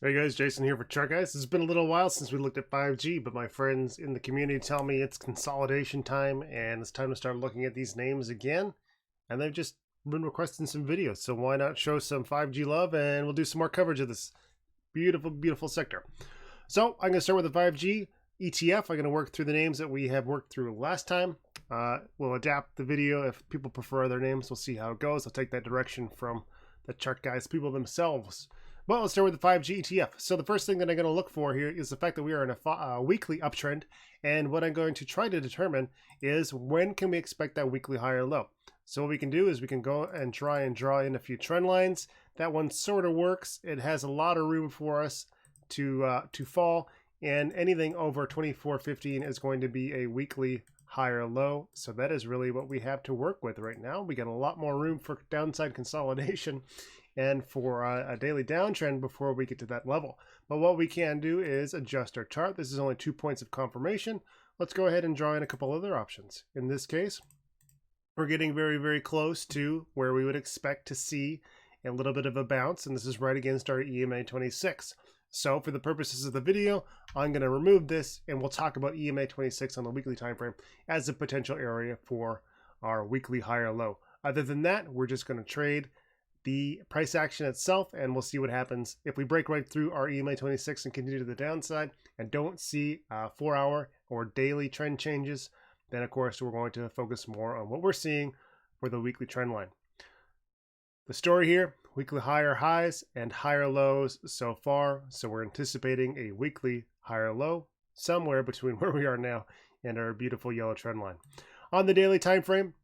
Hey guys, Jason here for TheChartGuys. It's been a little while since we looked at 5G, but my friends in the community tell me it's consolidation time and it's time to start looking at these names again. And they've just been requesting some videos, so why not show some 5G love and we'll do some more coverage of this beautiful, beautiful sector. So I'm going to start with the 5G ETF. I'm going to work through the names that we have worked through last time. We'll adapt the video if people prefer other names. We'll see how it goes. I'll take that direction from the TheChartGuys people themselves. Well, let's start with the 5G ETF. So the first thing that I'm going to look for here is the fact that we are in a weekly uptrend. And what I'm going to try to determine is when can we expect that weekly high or low. So what we can do is we can go and try and draw in a few trend lines. That one sort of works. It has a lot of room for us to fall. And anything over 24.15 is going to be a weekly high or low. So that is really what we have to work with right now. We got a lot more room for downside consolidation and for a daily downtrend before we get to that level. But what we can do is adjust our chart. This is only 2 points of confirmation. Let's go ahead and draw in a couple other options. In this case, we're getting very, very close to where we would expect to see a little bit of a bounce, and this is right against our EMA 26. So for the purposes of the video, I'm going to remove this and we'll talk about EMA 26 on the weekly time frame as a potential area for our weekly high or low. Other than that, we're just going to trade the price action itself and we'll see what happens. If we break right through our EMA 26 and continue to the downside and don't see 4-hour or daily trend changes, then of course we're going to focus more on what we're seeing for the weekly trend line. The story here, weekly higher highs and higher lows so far. So we're anticipating a weekly higher low somewhere between where we are now and our beautiful yellow trend line. On the daily time frame,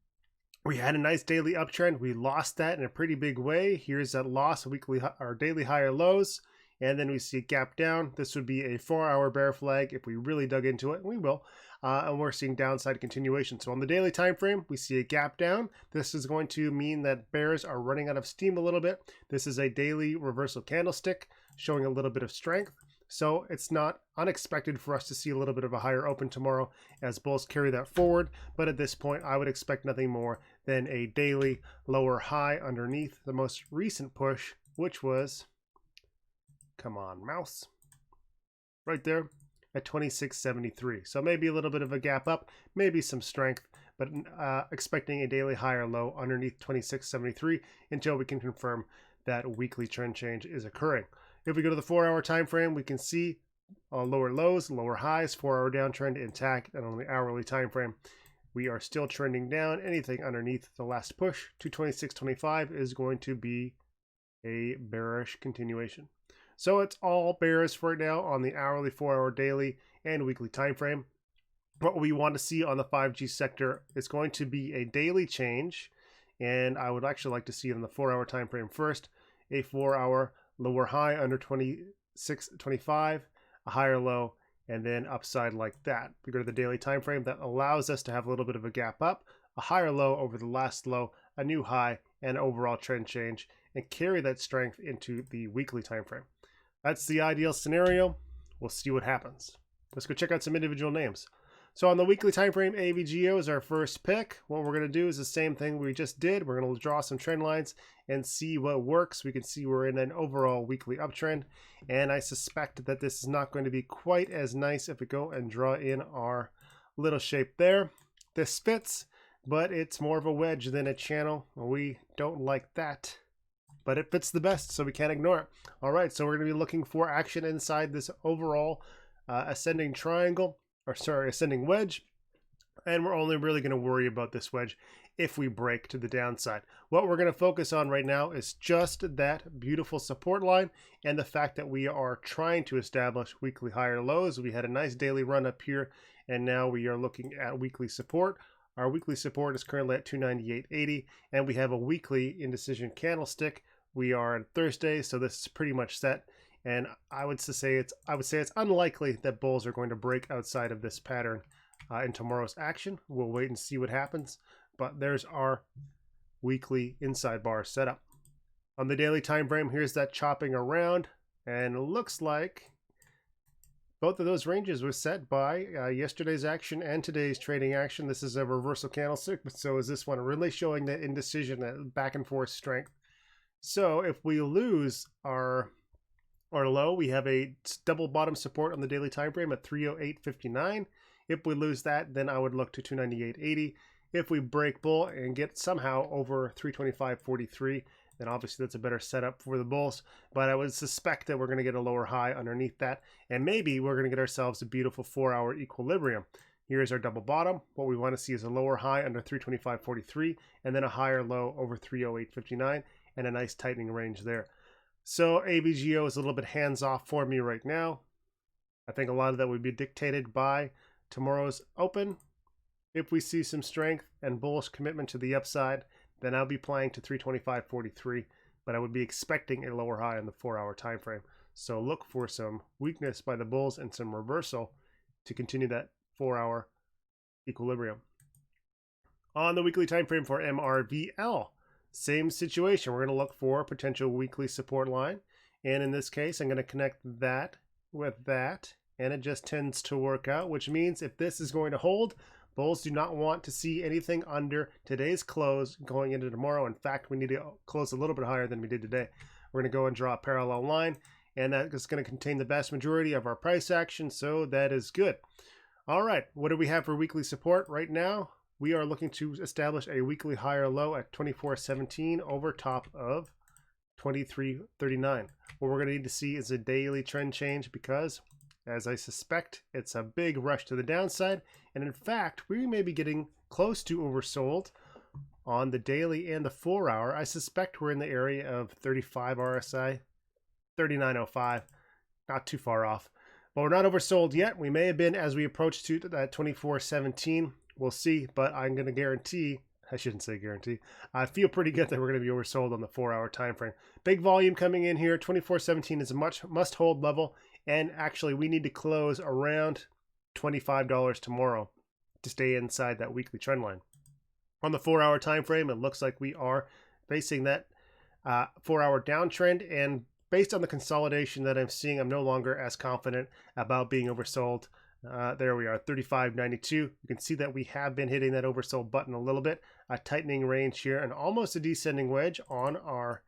we had a nice daily uptrend. We lost that in a pretty big way. Here's that loss, weekly or daily higher lows. And then we see a gap down. This would be a 4-hour bear flag if we really dug into it. We will. And we're seeing downside continuation. So on the daily time frame, we see a gap down. This is going to mean that bears are running out of steam a little bit. This is a daily reversal candlestick showing a little bit of strength. So it's not unexpected for us to see a little bit of a higher open tomorrow as bulls carry that forward. But at this point, I would expect nothing more than a daily lower high underneath the most recent push, which was, come on, mouse, right there at 26.73. So maybe a little bit of a gap up, maybe some strength, but expecting a daily high or low underneath 26.73 until we can confirm that weekly trend change is occurring. If we go to the 4-hour time frame, we can see lower lows, lower highs, 4-hour downtrend intact, and on the hourly time frame, we are still trending down. Anything underneath the last push to 26.25 is going to be a bearish continuation. So it's all bearish right now on the hourly, 4-hour, daily, and weekly time frame. What we want to see on the 5G sector is going to be a daily change, and I would actually like to see it on the 4-hour time frame first. A 4-hour lower high under 26.25, a higher low, and then upside like that. We go to the daily time frame, that allows us to have a little bit of a gap up, a higher low over the last low, a new high, and overall trend change, and carry that strength into the weekly time frame. That's the ideal scenario. We'll see what happens. Let's go check out some individual names. So on the weekly time frame, AVGO is our first pick. What we're going to do is the same thing we just did. We're going to draw some trend lines and see what works. We can see we're in an overall weekly uptrend, and I suspect that this is not going to be quite as nice if we go and draw in our little shape there. This fits, but it's more of a wedge than a channel. We don't like that, but it fits the best, so we can't ignore it. All right, so we're going to be looking for action inside this overall ascending triangle, ascending wedge, and we're only really going to worry about this wedge if we break to the downside. What we're going to focus on right now is just that beautiful support line and the fact that we are trying to establish weekly higher lows. We had a nice daily run up here, and now we are looking at weekly support. Our weekly support is currently at 298.80, and we have a weekly indecision candlestick. We are on Thursday, so this is pretty much set. And I would say it's unlikely that bulls are going to break outside of this pattern in tomorrow's action. We'll wait and see what happens. But there's our weekly inside bar setup. On the daily time frame, here's that chopping around, and it looks like both of those ranges were set by yesterday's action and today's trading action. This is a reversal candlestick, but so is this one, really showing that indecision, that back and forth strength. So if we lose our Our low, we have a double bottom support on the daily time frame at 308.59. If we lose that, then I would look to 298.80. If we break bull and get somehow over 325.43, then obviously that's a better setup for the bulls. But I would suspect that we're going to get a lower high underneath that, and maybe we're going to get ourselves a beautiful 4-hour equilibrium. Here's our double bottom. What we want to see is a lower high under 325.43, and then a higher low over 308.59, and a nice tightening range there. So AVGO is a little bit hands-off for me right now. I think a lot of that would be dictated by tomorrow's open. If we see some strength and bullish commitment to the upside, then I'll be playing to 325.43, but I would be expecting a lower high on the 4-hour time frame. So look for some weakness by the bulls and some reversal to continue that 4-hour equilibrium. On the weekly time frame for MRVL, same situation. We're going to look for a potential weekly support line, and in this case, I'm going to connect that with that, and it just tends to work out, which means if this is going to hold, bulls do not want to see anything under today's close going into tomorrow. In fact, we need to close a little bit higher than we did today. We're going to go and draw a parallel line, and that is going to contain the vast majority of our price action, so that is good. All right, what do we have for weekly support right now? We are looking to establish a weekly higher low at 24.17 over top of 23.39. What we're going to need to see is a daily trend change because, as I suspect, it's a big rush to the downside. And in fact, we may be getting close to oversold on the daily and the 4-hour. I suspect we're in the area of 35 RSI, 39.05, not too far off. But we're not oversold yet. We may have been as we approach to that 24.17. We'll see, but I'm going to guarantee, I shouldn't say guarantee, I feel pretty good that we're going to be oversold on the 4-hour time frame. Big volume coming in here. 24.17 is a must-hold level, and actually we need to close around $25 tomorrow to stay inside that weekly trend line. On the 4-hour time frame, it looks like we are facing that 4-hour downtrend, and based on the consolidation that I'm seeing, I'm no longer as confident about being oversold. There we are, 35.92. You can see that we have been hitting that oversold button a little bit. A tightening range here and almost a descending wedge on our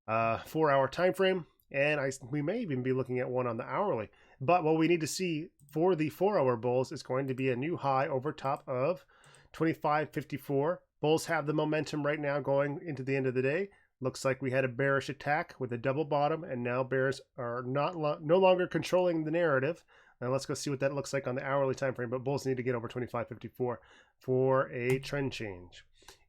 4-hour time frame. And we may even be looking at one on the hourly. But what we need to see for the 4-hour bulls is going to be a new high over top of 25.54. Bulls have the momentum right now going into the end of the day. Looks like we had a bearish attack with a double bottom, and now bears are no longer controlling the narrative. Now let's go see what that looks like on the hourly time frame, but bulls need to get over 25.54 for a trend change.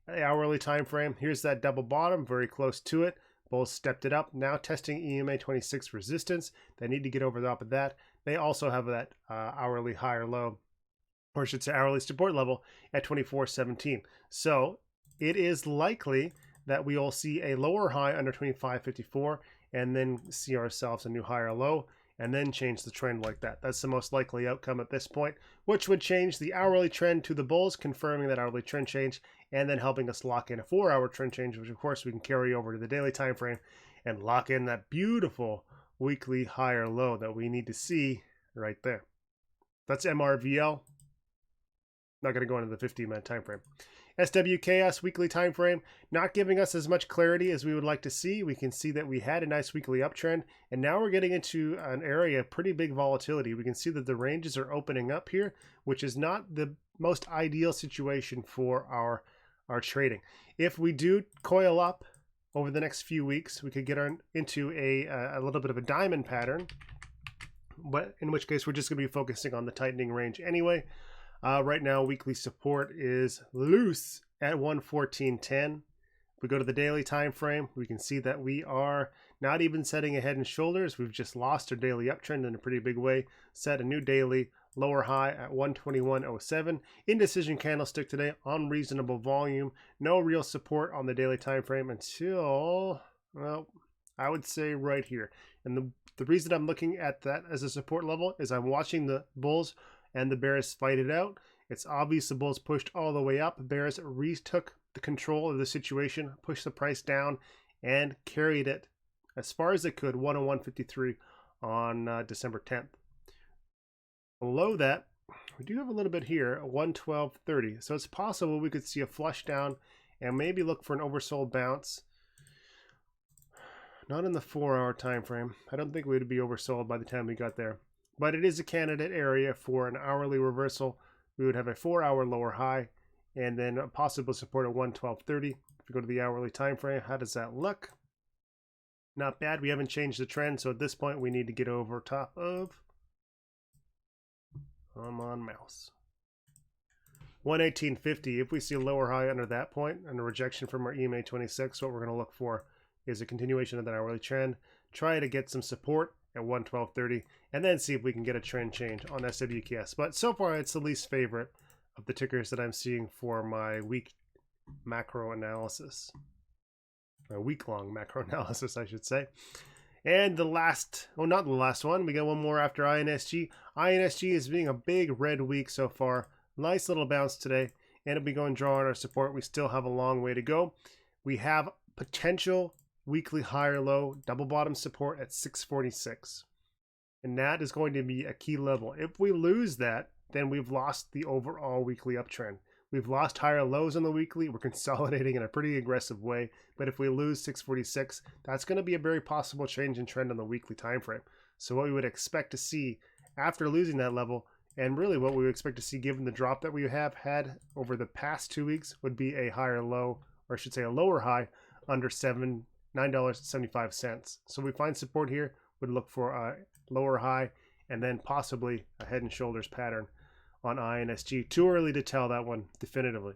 The hourly time frame, here's that double bottom, very close to it. Bulls stepped it up, now testing EMA 26 resistance. They need to get over the top of that. They also have that hourly higher low, or I should say hourly support level at 24.17. So it is likely that we will see a lower high under 25.54 and then see ourselves a new higher low, and then change the trend like that. That's the most likely outcome at this point, which would change the hourly trend to the bulls, confirming that hourly trend change, and then helping us lock in a 4-hour trend change, which of course we can carry over to the daily time frame and lock in that beautiful weekly higher low that we need to see right there. That's MRVL. Not going to go into the 15-minute time frame. SWKS weekly time frame, not giving us as much clarity as we would like to see. We can see that we had a nice weekly uptrend, and now we're getting into an area of pretty big volatility. We can see that the ranges are opening up here, which is not the most ideal situation for our trading. If we do coil up over the next few weeks, we could get into a little bit of a diamond pattern, but in which case we're just going to be focusing on the tightening range anyway. Right now, weekly support is loose at 114.10. If we go to the daily time frame, we can see that we are not even setting a head and shoulders. We've just lost our daily uptrend in a pretty big way. Set a new daily lower high at 121.07. Indecision candlestick today on reasonable volume. No real support on the daily time frame until, well, I would say right here. And the reason I'm looking at that as a support level is I'm watching the bulls and the bears fight it out. It's obvious the bulls pushed all the way up. Bears retook the control of the situation, pushed the price down, and carried it as far as it could, 101.53 on December 10th. Below that, we do have a little bit here, 112.30. So it's possible we could see a flush down and maybe look for an oversold bounce. Not in the 4-hour time frame. I don't think we would be oversold by the time we got there. But it is a candidate area for an hourly reversal. We would have a 4-hour lower high and then a possible support at 112.30. If we go to the hourly time frame, how does that look? Not bad. We haven't changed the trend, so at this point we need to get over top of, I'm on mouse, 118.50. If we see a lower high under that point and a rejection from our EMA 26, what we're going to look for is a continuation of that hourly trend. Try to get some support at 112.30 and then see if we can get a trend change on SWKS. But so far it's the least favorite of the tickers that I'm seeing for my week macro analysis. A week-long macro analysis, I should say. And the last, oh, not the last one, we got one more after INSG. INSG is being a big red week so far. Nice little bounce today, and if we go and draw on our support, we still have a long way to go. We have potential weekly higher low double bottom support at 646, and that is going to be a key level. If we lose that, then we've lost the overall weekly uptrend. We've lost higher lows on the weekly. We're consolidating in a pretty aggressive way. But if we lose 646, that's going to be a very possible change in trend on the weekly time frame. So what we would expect to see after losing that level, and really what we would expect to see given the drop that we have had over the past 2 weeks, would be a higher low, or I should say a lower high, under $9.75. So we find support here, would look for a lower high, and then possibly a head and shoulders pattern on INSG. Too early to tell that one definitively.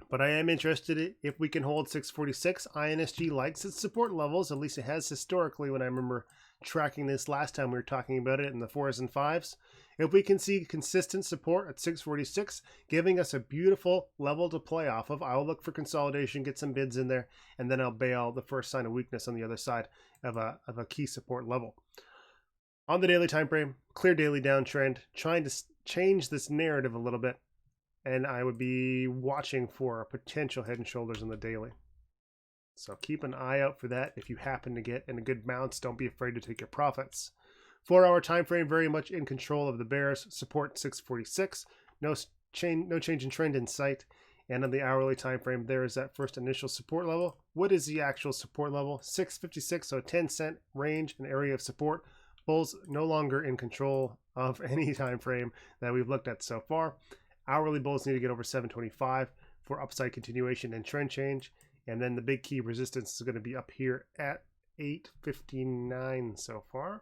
But I am interested if we can hold 646. INSG likes its support levels, at least it has historically when I remember tracking this last time we were talking about it in the 4s and 5s. If we can see consistent support at 646, giving us a beautiful level to play off of, I'll look for consolidation, get some bids in there, and then I'll bail the first sign of weakness on the other side of a key support level. On the daily time frame, clear daily downtrend, trying to change this narrative a little bit, and I would be watching for a potential head and shoulders on the daily. So keep an eye out for that. If you happen to get in a good bounce, don't be afraid to take your profits. 4-hour time frame, very much in control of the bears. Support 646. No change in trend in sight. And on the hourly time frame, there is that first initial support level. What is the actual support level? 656, so a 10-cent range, an area of support. Bulls no longer in control of any time frame that we've looked at so far. Hourly bulls need to get over 725 for upside continuation and trend change. And then the big key resistance is going to be up here at 859 so far.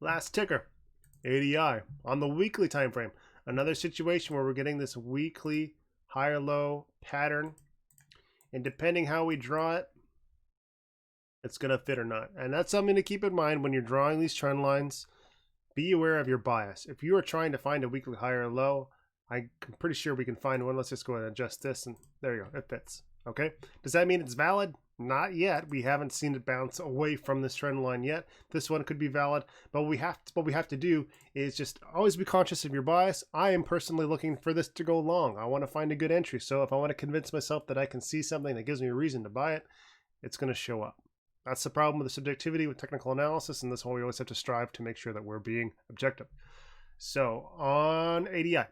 Last ticker, ADI. On the weekly time frame, another situation where we're getting this weekly higher low pattern. And depending how we draw it, it's going to fit or not. And that's something to keep in mind when you're drawing these trend lines. Be aware of your bias. If you are trying to find a weekly higher low, I'm pretty sure we can find one. Let's just go ahead and adjust this, and there you go, it fits. Okay, does that mean it's valid? Not yet. We haven't seen it bounce away from this trend line yet. This one could be valid, but what we have to do is just always be conscious of your bias. I am personally looking for this to go long. I want to find a good entry. So if I want to convince myself that I can see something that gives me a reason to buy it, it's going to show up. That's the problem with the subjectivity with technical analysis, and that's why we always have to strive to make sure that we're being objective. So on ADI,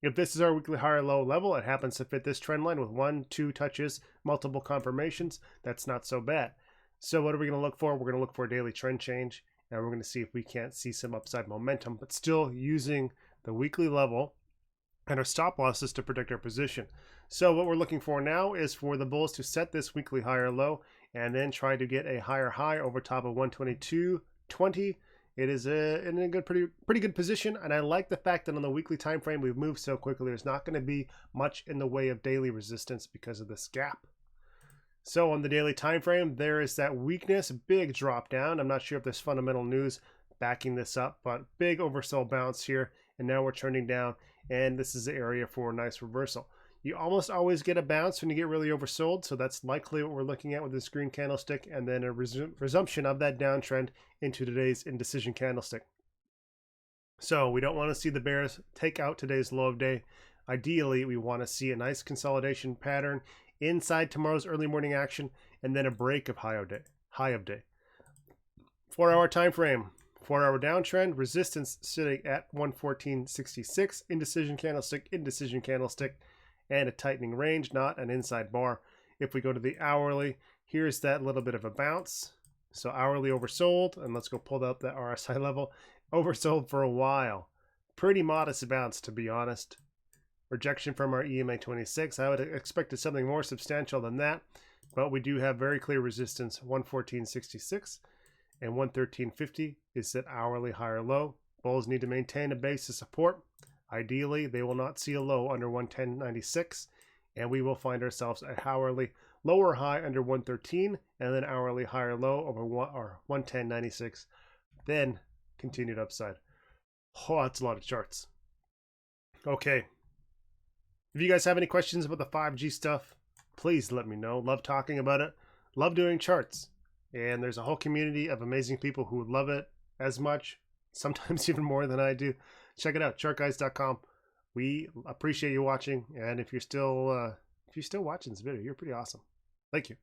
if this is our weekly higher low level, it happens to fit this trend line with 1-2 touches, multiple confirmations. That's not so bad. So what are we going to look for? We're going to look for a daily trend change, and we're going to see if we can't see some upside momentum, but still using the weekly level and our stop losses to protect our position. So what we're looking for now is for the bulls to set this weekly higher low and then try to get a higher high over top of 122.20. It is in a pretty good position, and I like the fact that on the weekly time frame we've moved so quickly. There's not going to be much in the way of daily resistance because of this gap. So on the daily time frame, there is that weakness, big drop down. I'm not sure if there's fundamental news backing this up, but big oversold bounce here, and now we're trending down, and this is the area for a nice reversal. You almost always get a bounce when you get really oversold, so that's likely what we're looking at with this green candlestick, and then a resumption of that downtrend into today's indecision candlestick. So we don't want to see the bears take out today's low of day. Ideally, we want to see a nice consolidation pattern inside tomorrow's early morning action, and then a break of high of day. 4-hour time frame. 4-hour downtrend, resistance sitting at 114.66, indecision candlestick, and a tightening range, not an inside bar. If we go to the hourly, here's that little bit of a bounce. So hourly oversold, and let's go pull up that RSI level. Oversold for a while. Pretty modest bounce, to be honest. Rejection from our EMA 26. I would have expected something more substantial than that, but we do have very clear resistance. 114.66 and 113.50 is that hourly higher low. Bulls need to maintain a base of support. Ideally, they will not see a low under 110.96, and we will find ourselves at hourly lower high under 113, and then hourly higher low over 110.96, then continued upside. Oh, that's a lot of charts. Okay. If you guys have any questions about the 5G stuff, please let me know. Love talking about it. Love doing charts. And there's a whole community of amazing people who would love it as much, sometimes even more than I do. Check it out, chartguys.com. We appreciate you watching, and if you're still watching this video, you're pretty awesome. Thank you.